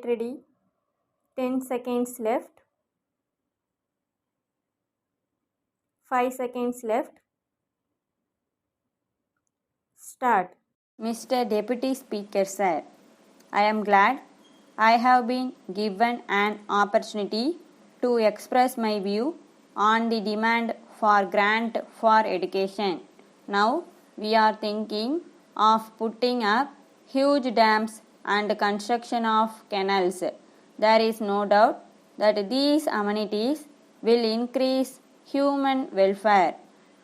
ready. 10 seconds left. 5 seconds left. Start. Mr. Deputy Speaker Sir, I am glad I have been given an opportunity to express my view on the demand for grant for education. Now we are thinking of putting up huge dams and construction of canals. There is no doubt that these amenities will increase human welfare,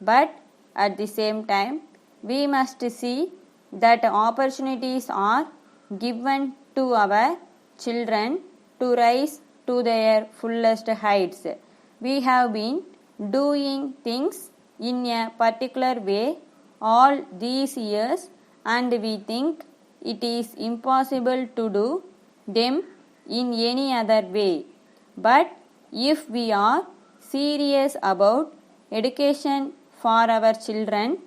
but at the same time we must see that opportunities are given to our children to rise to their fullest heights. We have been doing things in a particular way all these years, and we think it is impossible to do them in any other way. But if we are serious about education for our children,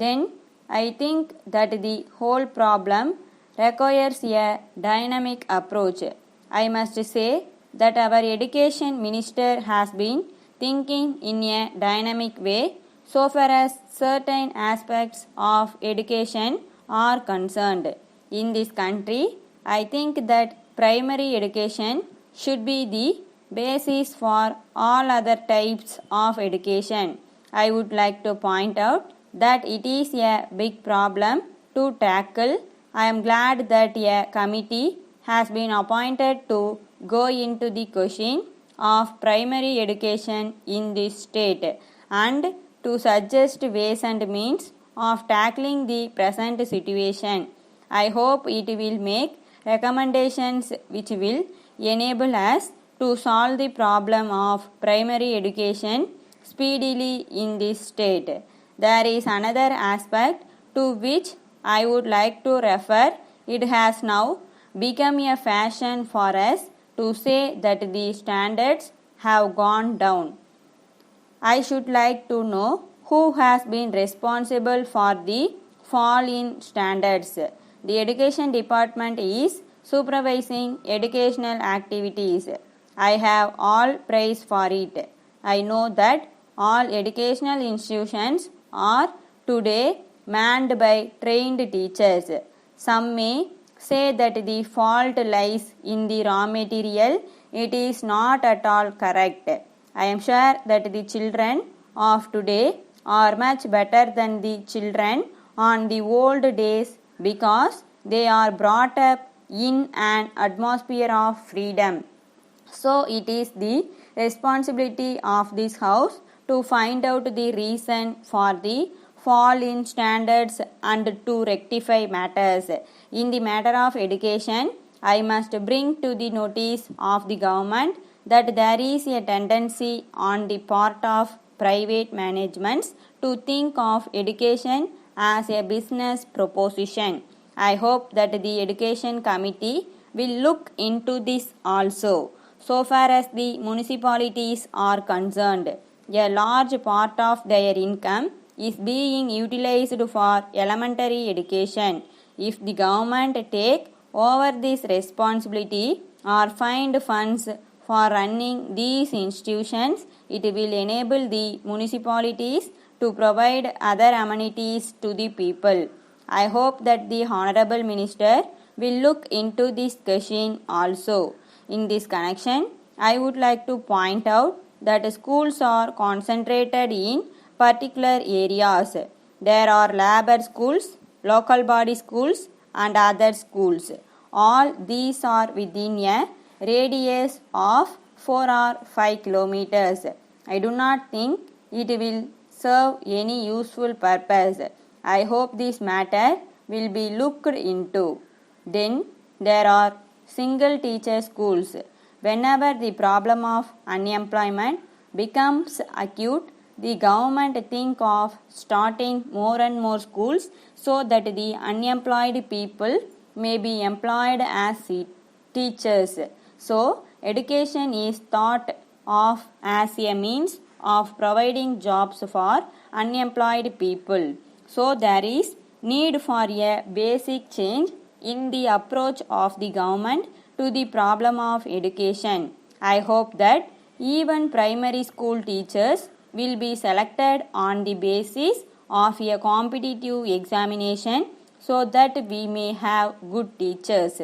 then I think that the whole problem requires a dynamic approach. I must say that our education minister has been thinking in a dynamic way so far as certain aspects of education are concerned. In this country, I think that primary education should be the basis for all other types of education. I would like to point out that it is a big problem to tackle. I am glad that a committee has been appointed to go into the question of primary education in this state and to suggest ways and means of tackling the present situation. I hope it will make recommendations which will enable us to solve the problem of primary education speedily in this state. There is another aspect to which I would like to refer. It has now become a fashion for us to say that the standards have gone down. I should like to know who has been responsible for the fall in standards. The education department is supervising educational activities. I have all praise for it. I know that all educational institutions are today manned by trained teachers. Some may say that the fault lies in the raw material. It is not at all correct. I am sure that the children of today are much better than the children on the old days because they are brought up in an atmosphere of freedom. So it is the responsibility of this house to find out the reason for the fall in standards and to rectify matters. In the matter of education, I must bring to the notice of the government that there is a tendency on the part of private managements to think of education as a business proposition. I hope that the education committee will look into this also. So far as the municipalities are concerned, a large part of their income is being utilized for elementary education. If the government take over this responsibility or find funds for running these institutions, it will enable the municipalities to provide other amenities to the people. I hope that the Honorable Minister will look into this question also. In this connection, I would like to point out that schools are concentrated in particular areas. There are labor schools, local body schools and other schools. All these are within a radius of 4 or 5 kilometers. I do not think it will serve any useful purpose. I hope this matter will be looked into. Then there are single teacher schools. Whenever the problem of unemployment becomes acute, the government think of starting more and more schools so that the unemployed people may be employed as teachers. So, education is thought of as a means of providing jobs for unemployed people. So, there is need for a basic change in the approach of the government to the problem of education. I hope that even primary school teachers will be selected on the basis of a competitive examination so that we may have good teachers.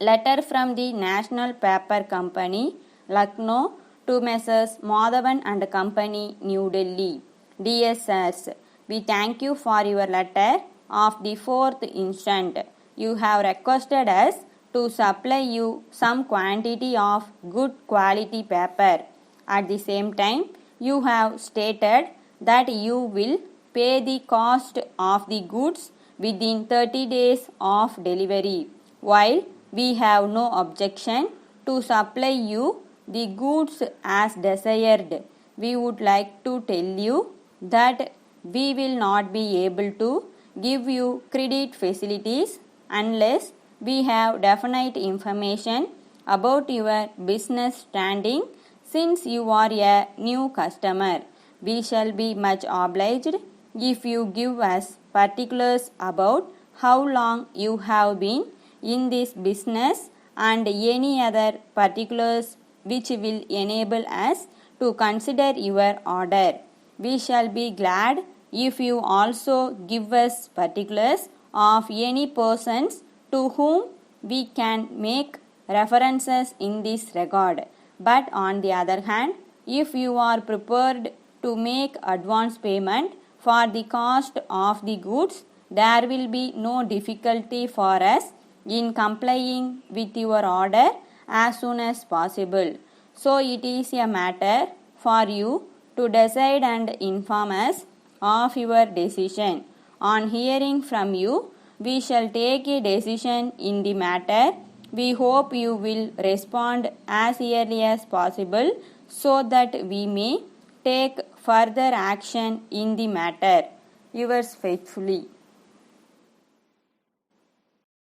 Letter from the National Paper Company, Lucknow, to Messrs. Madhavan and Company, New Delhi. Dear Sirs, we thank you for your letter of the 4th instant. You have requested us to supply you some quantity of good quality paper. At the same time, you have stated that you will pay the cost of the goods within 30 days of delivery. While we have no objection to supply you the goods as desired, we would like to tell you that we will not be able to give you credit facilities unless we have definite information about your business standing since you are a new customer. We shall be much obliged if you give us particulars about how long you have been in this business and any other particulars which will enable us to consider your order. We shall be glad if you also give us particulars of any persons to whom we can make references in this regard. But on the other hand, if you are prepared to make advance payment for the cost of the goods, there will be no difficulty for us in complying with your order as soon as possible. So it is a matter for you to decide and inform us of your decision. On hearing from you, we shall take a decision in the matter. We hope you will respond as early as possible so that we may take further action in the matter. Yours faithfully.